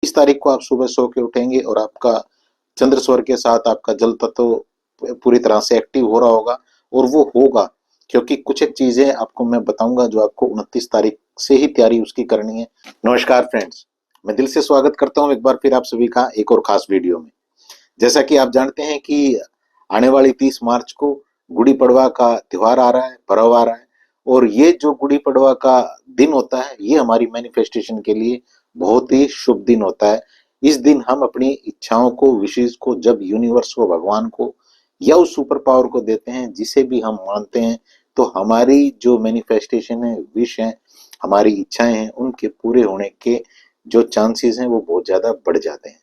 इस तारीख को आप सुबह सो के उठेंगे और आपका चंद्र स्वर के साथ आपका जल तत्व पूरी तरह से एक्टिव हो रहा होगा। और वो होगा क्योंकि कुछ एक चीजें आपको मैं बताऊंगा जो आपको 29 तारीख से ही तैयारी उसकी करनी है। नमस्कार फ्रेंड्स, मैं दिल से स्वागत करता हूं एक बार फिर आप सभी का एक और खास वीडियो में। जैसा कि आप जानते हैं कि आने वाली 30 मार्च को गुड़ी पड़वा का त्योहार आ रहा है, पर्व आ रहा है। और ये जो गुड़ी पड़वा का दिन होता है ये हमारी मैनिफेस्टेशन के लिए बहुत ही शुभ दिन होता है। इस दिन हम अपनी इच्छाओं को, विशेष को जब यूनिवर्स को, भगवान को या उस सुपर पावर को देते हैं जिसे भी हम मानते हैं, तो हमारी जो मैनिफेस्टेशन है, विश है, हमारी इच्छाएं हैं, उनके पूरे होने के जो चांसेस हैं वो बहुत ज्यादा बढ़ जाते हैं।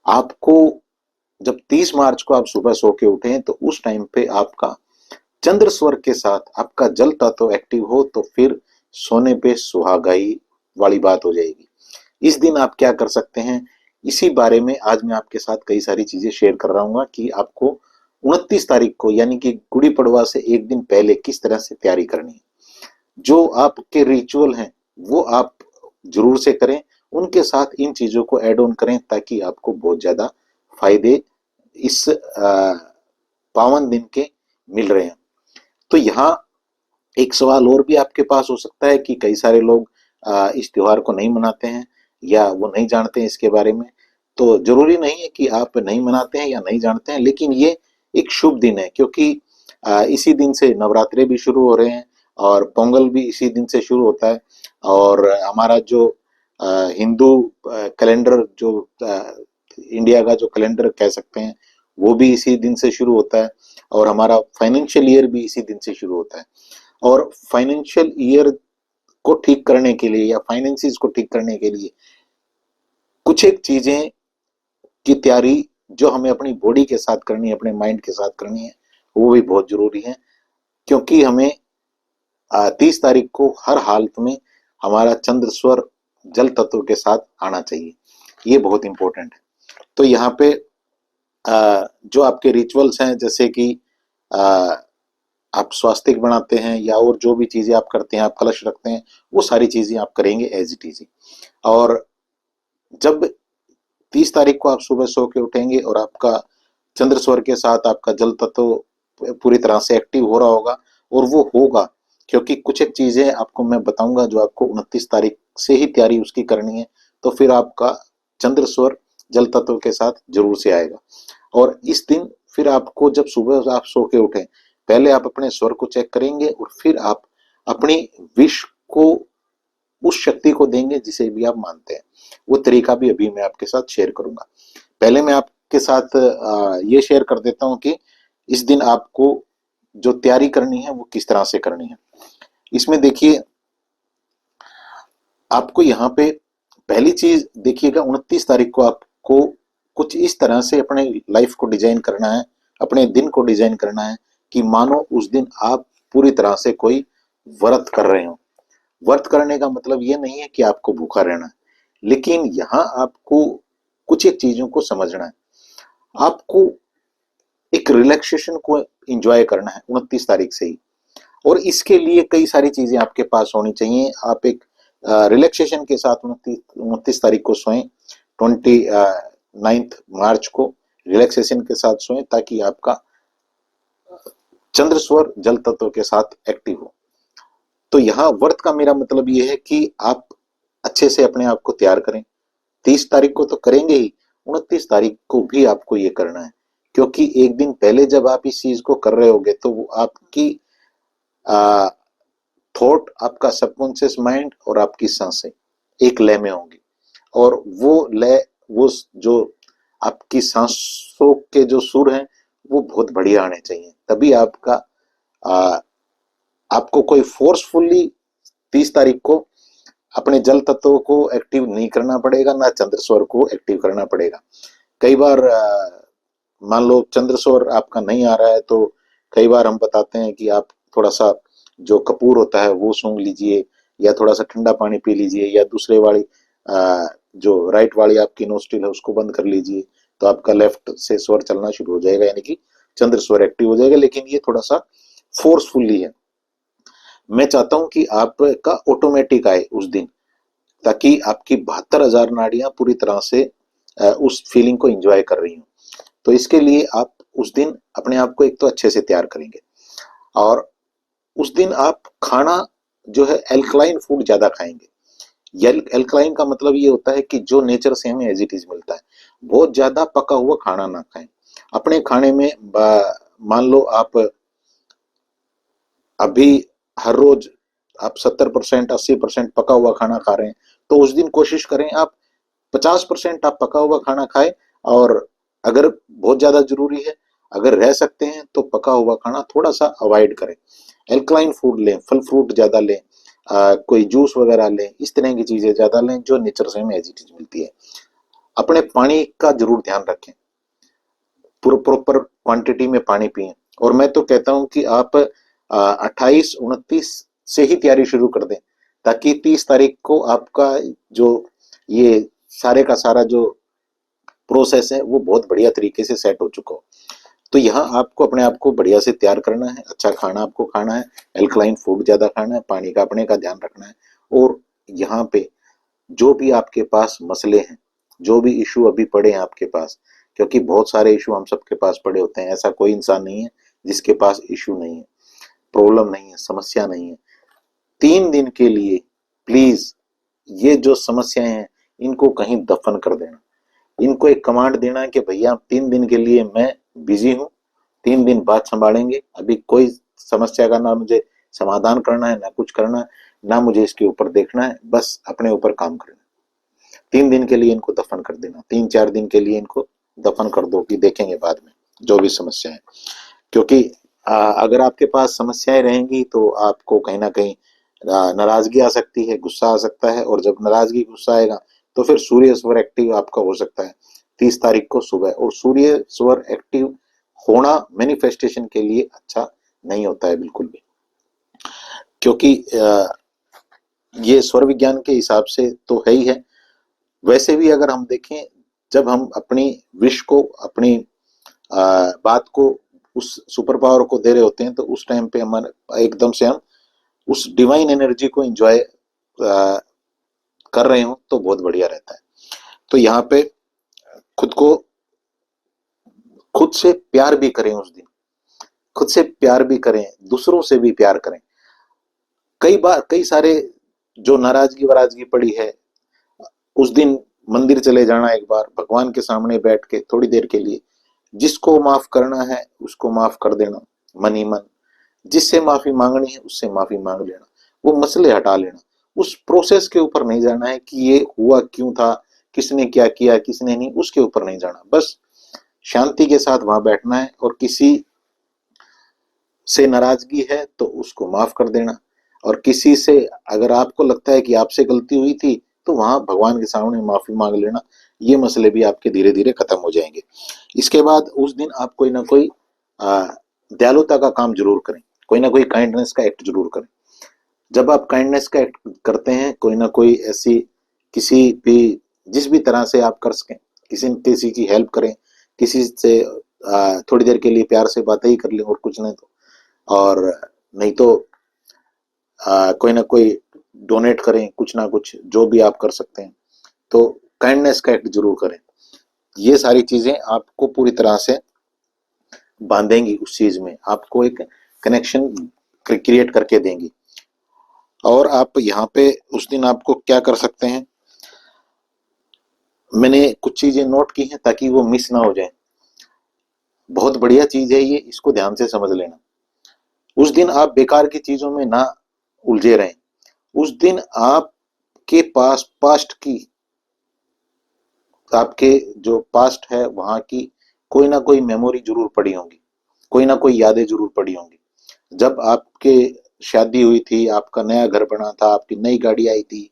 आपको जब 30 मार्च को आप सुबह सो के उठें तो उस टाइम पे आपका चंद्र स्वर के साथ आपका जल तत्व एक्टिव हो तो फिर सोने पे सुहागाई वाली बात हो जाएगी। इस दिन आप क्या कर सकते हैं, इसी बारे में आज मैं आपके साथ कई सारी चीजें शेयर कर रहा हूँ कि आपको 29 तारीख को यानी कि गुड़ी पड़वा से एक दिन पहले किस तरह से तैयारी करनी है। जो आपके रिचुअल हैं वो आप जरूर से करें, उनके साथ इन चीजों को ऐड ऑन करें ताकि आपको बहुत ज्यादा फायदे इस पावन दिन के मिल रहे हैं। तो यहाँ एक सवाल और भी आपके पास हो सकता है कि कई सारे लोग इस त्योहार को नहीं मनाते हैं या वो नहीं जानते हैं इसके बारे में। तो जरूरी नहीं है कि आप नहीं मनाते हैं या नहीं जानते हैं, लेकिन ये एक शुभ दिन है क्योंकि इसी दिन से नवरात्रे भी शुरू हो रहे हैं और पोंगल भी इसी दिन से शुरू होता है। और हमारा जो हिंदू कैलेंडर, जो इंडिया का जो कैलेंडर कह सकते हैं, वो भी इसी दिन से शुरू होता है। और हमारा फाइनेंशियल ईयर भी इसी दिन से शुरू होता है। और फाइनेंशियल ईयर को ठीक करने के लिए या फाइनेंसिस को ठीक करने के लिए कुछ एक चीजें की तैयारी जो हमें अपनी बॉडी के साथ करनी है, अपने माइंड के साथ करनी है, वो भी बहुत जरूरी है। क्योंकि हमें 30 तारीख को हर हालत में हमारा चंद्र स्वर जल तत्व के साथ आना चाहिए, ये बहुत इंपॉर्टेंट है। तो यहाँ पे जो आपके रिचुअल्स हैं, जैसे कि आप स्वास्तिक बनाते हैं या और जो भी चीजें आप करते हैं, आप कलश रखते हैं, वो सारी चीजें आप करेंगे एज इट इज। और जब 30 तारीख को आप सुबह सो के उठेंगे और आपका चंद्र स्वर के साथ आपका जल तत्व पूरी तरह से एक्टिव हो रहा होगा, और वो होगा क्योंकि कुछ एक चीजें आपको मैं बताऊंगा जो आपको 29 तारीख से ही तैयारी उसकी करनी है। तो फिर आपका चंद्र स्वर जल तत्व के साथ जरूर से आएगा। और इस दिन फिर आपको जब सुबह आप सो के उठें, पहले आप अपने स्वर को चेक करेंगे और फिर आप अपनी विश को उस शक्ति को देंगे जिसे भी आप मानते हैं। वो तरीका भी अभी मैं आपके साथ शेयर करूंगा। पहले मैं आपके साथ ये शेयर कर देता हूं कि इस दिन आपको जो तैयारी करनी है वो किस तरह से करनी है। इसमें देखिए, आपको यहाँ पे पहली चीज देखिएगा, 29 तारीख को आपको कुछ इस तरह से अपने लाइफ को डिजाइन करना है, अपने दिन को डिजाइन करना है कि मानो उस दिन आप पूरी तरह से कोई व्रत कर रहे हो। व्रत करने का मतलब ये नहीं है कि आपको भूखा रहना है, लेकिन यहाँ आपको कुछ एक चीजों को समझना है। आपको एक रिलैक्सेशन को एंजॉय करना है 29 तारीख से ही। और इसके लिए कई सारी चीजें आपके पास होनी चाहिए। आप एक रिलैक्सेशन के साथ 29 तारीख को सोएं, 29 मार्च को रिलैक्सेशन के साथ सोएं ताकि आपका चंद्र स्वर जल तत्व के साथ एक्टिव हो। तो यहाँ व्रत का मेरा मतलब ये है कि आप अच्छे से अपने आप को तैयार करें। 30 तारीख को तो करेंगे ही, 29 तारीख को भी आपको ये करना है। क्योंकि एक दिन पहले जब आप इस चीज को कर रहे होगे तो वो आपकी थॉट, आपका सबकॉन्शियस माइंड और आपकी सांसें एक लय में होंगी। और वो लय, वो जो आपकी सांसों के जो सुर हैं वो बहुत बढ़िया आने चाहिए। तभी आपका आपको कोई फोर्सफुल्ली 30 तारीख को अपने जल तत्व को एक्टिव नहीं करना पड़ेगा, ना चंद्र स्वर को एक्टिव करना पड़ेगा। कई बार मान लो चंद्र स्वर आपका नहीं आ रहा है तो कई बार हम बताते हैं कि आप थोड़ा सा जो कपूर होता है वो सूंघ लीजिए, या थोड़ा सा ठंडा पानी पी लीजिए, या दूसरे वाली जो राइट वाली आपकी नोस्ट्रिल है उसको बंद कर लीजिए, तो आपका लेफ्ट से स्वर चलना शुरू हो जाएगा, यानी कि चंद्र स्वर एक्टिव हो जाएगा। लेकिन ये थोड़ा सा फोर्सफुल्ली है। मैं चाहता हूं कि आपका ऑटोमेटिक आए उस दिन। ताकि आपकी 72,000 नाड़ियां पूरी तरह से उस फीलिंग को एंजॉय कर रही हूँ। तो इसके लिए आप उस दिन अपने आप को एक तो अच्छे से तैयार करेंगे, और उस दिन आप खाना जो है एल्कलाइन फूड ज्यादा खाएंगे। एल्कलाइन का मतलब ये होता है कि जो नेचर से हमें एज इट इज मिलता है। बहुत ज्यादा पका हुआ खाना ना खाएं अपने खाने में। मान लो आप अभी हर रोज आप 70% 80% पका हुआ खाना खा रहे हैं, तो उस दिन कोशिश करें आप 50% आप पका हुआ खाना खाएं। और अगर बहुत ज्यादा जरूरी है, अगर रह सकते हैं, तो पका हुआ खाना थोड़ा सा अवॉइड करें। एल्कलाइन फूड लें, फल फ्रूट ज्यादा लें, कोई जूस वगैरह लें, इस तरह की चीजें ज्यादा लें जो नेचर से हमें एज इट इज मिलती है। अपने पानी का जरूर ध्यान रखें, पूरा प्रॉपर क्वांटिटी में पानी पिए। और मैं तो कहता हूं कि आप 28 29 से ही तैयारी शुरू कर दें, ताकि 30 तारीख को आपका जो ये सारे का सारा जो प्रोसेस है वो बहुत बढ़िया तरीके से सेट हो चुका हो। तो यहाँ आपको अपने आप को बढ़िया से तैयार करना है, अच्छा खाना आपको खाना है, एल्कलाइन फूड ज्यादा खाना है, पानी का अपने का ध्यान रखना है। और यहाँ पे जो भी आपके पास मसले हैं, जो भी इशू अभी पड़े हैं आपके पास, क्योंकि बहुत सारे इशू हम सबके पास पड़े होते हैं, ऐसा कोई इंसान नहीं है जिसके पास इशू नहीं है, प्रॉब्लम नहीं है, समस्या नहीं है। 3 दिन के लिए प्लीज ये जो समस्याएं हैं इनको कहीं दफन कर देना। इनको एक कमांड देना है कि भैया 3 दिन के लिए मैं बिजी हूँ, 3 दिन बाद संभालेंगे। अभी कोई समस्या का ना मुझे समाधान करना है, ना कुछ करना है, ना मुझे इसके ऊपर देखना है, बस अपने ऊपर काम करना है। 3 दिन के लिए इनको दफन कर देना, 3 4 दिन के लिए इनको दफन कर दो कि देखेंगे बाद में जो भी समस्या है। क्योंकि अगर आपके पास समस्याएं रहेंगी तो आपको कहीं ना कहीं नाराजगी आ सकती है, गुस्सा आ सकता है, और जब नाराजगी गुस्सा आएगा तो फिर सूर्य स्वर एक्टिव आपका हो सकता है 30 तारीख को सुबह। और सूर्य स्वर एक्टिव होना मैनिफेस्टेशन के लिए अच्छा नहीं होता है बिल्कुल भी, क्योंकि ये स्वर विज्ञान के हिसाब से तो है ही है। वैसे भी अगर हम देखें, जब हम अपनी विश को, अपनी बात को उस सुपर पावर को दे रहे होते हैं, तो उस टाइम पे हमारे एकदम से हम उस डिवाइन एनर्जी को एंजॉय कर रहे हो तो बहुत बढ़िया रहता है। तो यहाँ पे खुद को, खुद से प्यार भी करें उस दिन, खुद से प्यार भी करें, दूसरों से भी प्यार करें। कई बार कई सारे जो नाराजगी वराजगी पड़ी है, उस दिन मंदिर चले जाना, एक बार भगवान के सामने बैठ के थोड़ी देर के लिए जिसको माफ करना है उसको माफ कर देना मन ही मन, जिससे माफी मांगनी है उससे माफी मांग लेना, वो मसले हटा लेना। उस प्रोसेस के ऊपर नहीं जाना है कि ये हुआ क्यों था, किसने क्या किया किसने नहीं, उसके ऊपर नहीं जाना। बस शांति के साथ वहां बैठना है, और किसी से नाराजगी है तो उसको माफ कर देना। और किसी से अगर आपको लगता है कि आपसे गलती हुई थी, तो वहां भगवान के सामने माफी मांग लेना। ये मसले भी आपके धीरे धीरे खत्म हो जाएंगे। इसके बाद उस दिन आप कोई ना कोई दयालुता का काम जरूर करें, कोई ना कोई काइंडनेस का एक्ट जरूर करें। जब आप काइंडनेस का एक्ट करते हैं, कोई ना कोई ऐसी, किसी भी, जिस भी तरह से आप कर सकें, किसी किसी की हेल्प करें, किसी से थोड़ी देर के लिए प्यार से बातें ही कर लें, और कुछ नहीं तो, और नहीं तो कोई ना कोई डोनेट करें, कुछ ना कुछ जो भी आप कर सकते हैं, तो काइंडनेस का एक्ट जरूर करें। ये सारी चीजें आपको पूरी तरह से बांधेंगी, उस चीज में आपको एक कनेक्शन क्रिएट करके देंगी। और आप यहाँ पे उस दिन आपको क्या कर सकते हैं, मैंने कुछ चीजें नोट की हैं ताकि वो मिस ना हो जाए। बहुत बढ़िया चीज है ये, इसको ध्यान से समझ लेना। उस दिन आप बेकार की चीजों में ना उलझे रहें। उस दिन आपके पास पास्ट की, आपके जो पास्ट है वहां की कोई ना कोई मेमोरी जरूर पड़ी होंगी, कोई ना कोई यादें जरूर पड़ी होंगी। जब आपके शादी हुई थी, आपका नया घर बना था, आपकी नई गाड़ी आई थी,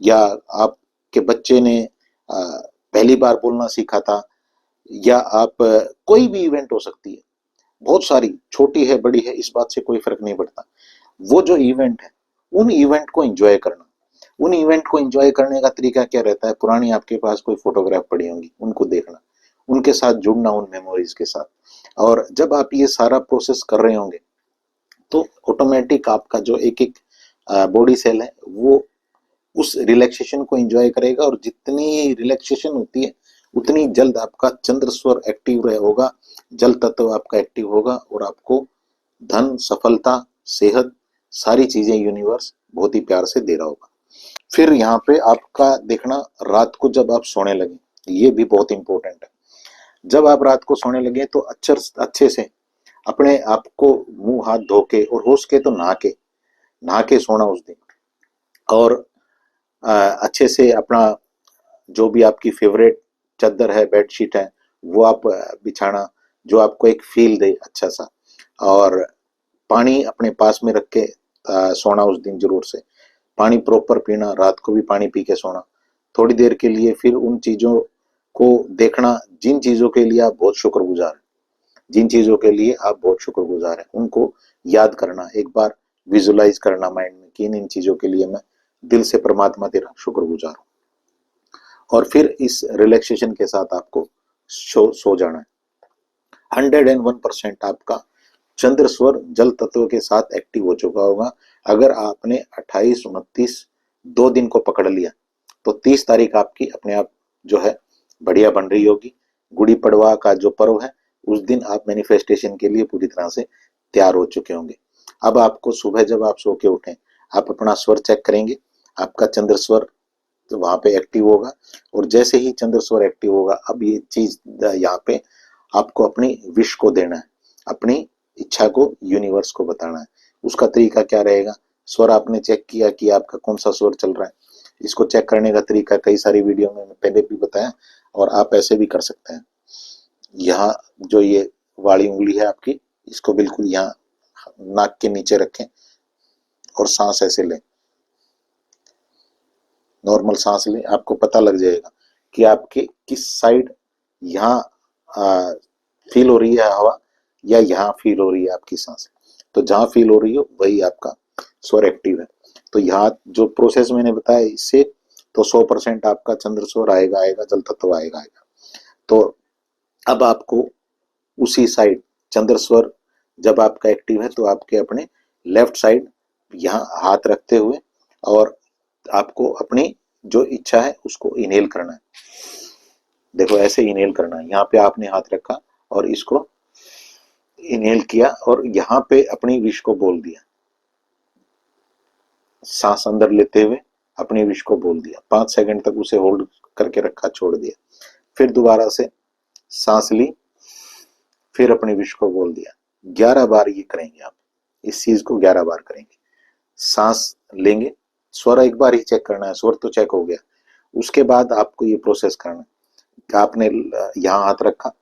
या आपके बच्चे ने पहली बार बोलना सीखा था, या आप कोई भी इवेंट हो सकती है, बहुत सारी, छोटी है बड़ी है इस बात से कोई फर्क नहीं पड़ता। वो जो इवेंट है, उन इवेंट को एंजॉय करना। उन इवेंट को एंजॉय करने का तरीका क्या रहता है, पुरानी आपके पास कोई फोटोग्राफ पड़ी होंगी, उनको देखना, उनके साथ जुड़ना, उन मेमोरीज के साथ। और जब आप ये सारा प्रोसेस कर रहे होंगे, तो ऑटोमेटिक आपका जो एक एक बॉडी सेल है वो उस रिलैक्सेशन को एंजॉय करेगा, और जितनी रिलैक्सेशन होती है उतनी जल्द आपका चंद्र स्वर एक्टिव होगा, जल तत्व आपका एक्टिव होगा, और आपको धन, सफलता, सेहत, सारी चीजें यूनिवर्स बहुत ही प्यार से दे रहा होगा। फिर यहाँ पे आपका देखना, रात को जब आप सोने लगे, ये भी बहुत इंपॉर्टेंट है। जब आप रात को सोने लगे तो अच्छे से अपने आप को मुंह हाथ धो के, और हो सके तो नहा के सोना उस दिन। और अच्छे से अपना जो भी आपकी फेवरेट चादर है, बेडशीट है, वो आप बिछाना, जो आपको एक फील दे अच्छा सा। और पानी अपने पास में रख के सोना उस दिन जरूर से। पानी प्रॉपर पीना, रात को भी पानी पी के सोना थोड़ी देर के लिए। फिर उन चीजों को देखना जिन चीजों के लिए आप बहुत शुक्रगुजार हैं, जिन चीजों के लिए आप बहुत शुक्रगुजार हैं, उनको याद करना, एक बार विजुलाइज करना माइंड में कि इन चीजों के लिए मैं दिल से परमात्मा तेरा शुक्रगुजार हूँ। और फिर इस रिलैक्सेशन के साथ आपको सो जाना है। 101% आपका चंद्र स्वर जल तत्व के साथ एक्टिव हो चुका होगा। अगर आपने 28, 29 2 दिन को पकड़ लिया तो 30 तारीख आपकी अपने आप जो है बढ़िया बन रही होगी। गुड़ी पड़वा का जो पर्व है, उस दिन आप मैनिफेस्टेशन के लिए पूरी तरह से तैयार हो चुके होंगे। अब आपको सुबह जब आप सो के उठें, आप अपना स्वर चेक करेंगे, आपका चंद्र स्वर तो वहां पे एक्टिव होगा। और जैसे ही चंद्र स्वर एक्टिव होगा, अब ये चीज यहाँ पे आपको अपनी विश को देना है, अपनी इच्छा को यूनिवर्स को बताना है। उसका तरीका क्या रहेगा? स्वर आपने चेक किया कि आपका कौन सा स्वर चल रहा है, इसको चेक करने का तरीका कई सारी वीडियो में पहले भी बताया, और आप ऐसे भी कर सकते हैं। यहाँ जो ये वाली उंगली है आपकी, इसको बिल्कुल यहाँ नाक के नीचे रखें और सांस ऐसे लें, नॉर्मल सांस लें। आपको पता लग जाएगा कि आपके किस साइड यहाँ फील हो रही है हवा, या यहाँ फील हो रही है आपकी सांस। तो जहाँ फील हो रही हो वही आपका स्वर एक्टिव है। तो यहाँ जो प्रोसेस मैंने बताया, इससे तो 100% आपका चंद्र स्वर आएगा आएगा, जल तत्व आएगा आएगा। तो अब आपको उसी साइड चंद्र स्वर जब आपका एक्टिव है, तो आपके अपने लेफ्ट साइड यहाँ हाथ रखते हुए, और आपको अपनी जो इच्छा है उसको इनहेल करना है। देखो ऐसे इनहेल करना है, यहाँ पे आपने हाथ रखा और इसको इनहेल किया, और यहाँ पे अपनी विश को बोल दिया, सांस अंदर लेते हुए अपनी विश को बोल दिया। 5 सेकंड तक उसे होल्ड करके रखा, छोड़ दिया। फिर दोबारा से सांस ली, फिर अपनी विश को बोल दिया। 11 बार ये करेंगे आप, इस चीज को 11 बार करेंगे। सांस लेंगे, स्वर एक बार ही चेक करना है, स्वर तो चेक हो गया। उसके बाद आपको ये प्रोसेस करना है कि आपने यहाँ हाथ रखा,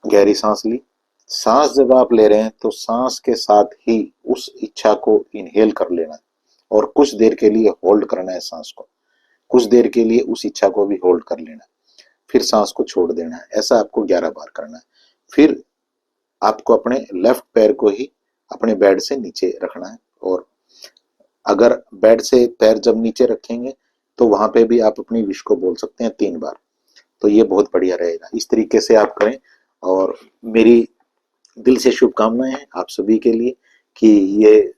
गहरी सांस ली। सांस जब आप ले रहे हैं तो सांस के साथ ही उस इच्छा को इनहेल कर लेना है, और कुछ देर के लिए होल्ड करना है सांस को। कुछ देर के लिए उस इच्छा को भी होल्ड कर लेना है, फिर सांस को छोड़ देना है। ऐसा आपको 11 बार करना है। फिर आपको अपने लेफ्ट पैर को ही अपने बेड से नीचे रखना है, और अगर बेड से पैर जब नीचे रखेंगे तो वहां पे भी आप अपनी विश को बोल सकते हैं 3 बार। तो ये बहुत बढ़िया रहेगा, इस तरीके से आप करें। और मेरी दिल से शुभकामनाएं हैं आप सभी के लिए कि ये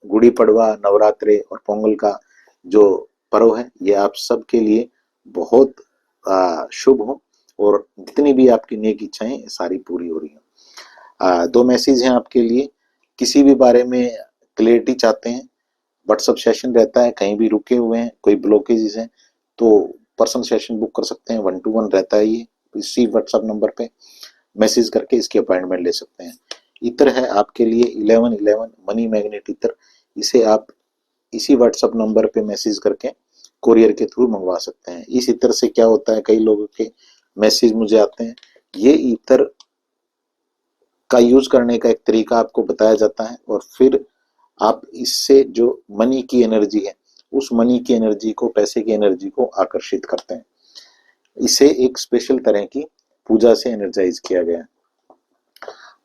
गुड़ी पड़वा, नवरात्रे और पोंगल का जो पर्व है, ये आप सबके लिए बहुत शुभ हो, और जितनी भी आपकी नेक इच्छाएं सारी पूरी हो रही हो। 2 मैसेज हैं आपके लिए। किसी भी बारे में क्लियरिटी चाहते हैं, व्हाट्सअप सेशन रहता है, कहीं भी रुके हुए हैं, कोई ब्लॉकेजेस हैं, तो पर्सनल सेशन बुक कर सकते हैं। 1-to-1 रहता है ये, इसी व्हाट्सअप नंबर पे मैसेज करके इसकी अपॉइंटमेंट ले सकते हैं। इत्र है आपके लिए 1111 मनी मैग्नेट इत्र, इसे आप इसी व्हाट्सअप नंबर पे मैसेज करके कोरियर के थ्रू मंगवा सकते हैं। इस इत्र से क्या होता है, कई लोगों के मैसेज मुझे आते हैं, ये इत्र का यूज करने का एक तरीका आपको बताया जाता है, और फिर आप इससे जो मनी की एनर्जी है, उस मनी की एनर्जी को, पैसे की एनर्जी को आकर्षित करते हैं। इसे एक स्पेशल तरह की पूजा से एनर्जाइज किया गया है।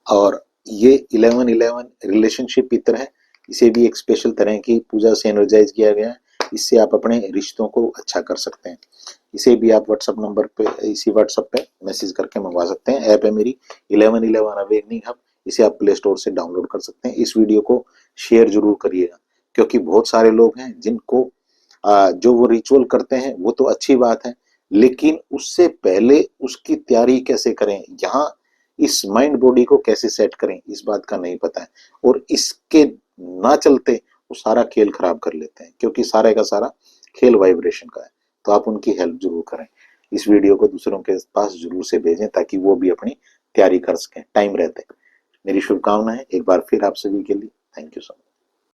और ये 1111 रिलेशनशिप इत्र है, इसे भी एक स्पेशल तरह की पूजा से एनर्जाइज किया गया है। इससे आप अपने रिश्तों को अच्छा कर सकते हैं। इसे भी आप व्हाट्सएप नंबर पे, इसी व्हाट्सएप पे मैसेज करके मंगवा सकते हैं। ऐप है मेरी 1111 अवेकनिंग हब, इसे आप प्ले स्टोर से डाउनलोड कर सकते हैं। इस वीडियो को शेयर जरूर करिएगा, क्योंकि बहुत सारे लोग हैं जिनको जो वो रिचुअल करते हैं वो तो अच्छी बात है, लेकिन उससे पहले उसकी तैयारी कैसे करें, यहाँ इस माइंड बॉडी को कैसे सेट करें, इस बात का नहीं पता है। और इसके ना चलते वो सारा खेल खराब कर लेते हैं, क्योंकि सारे का सारा खेल वाइब्रेशन का है। तो आप उनकी हेल्प जरूर करें, इस वीडियो को दूसरों के पास जरूर से भेजें ताकि वो भी अपनी तैयारी कर सकें टाइम रहते। मेरी शुभकामनाएं एक बार फिर आप सभी के लिए। Thank you so much.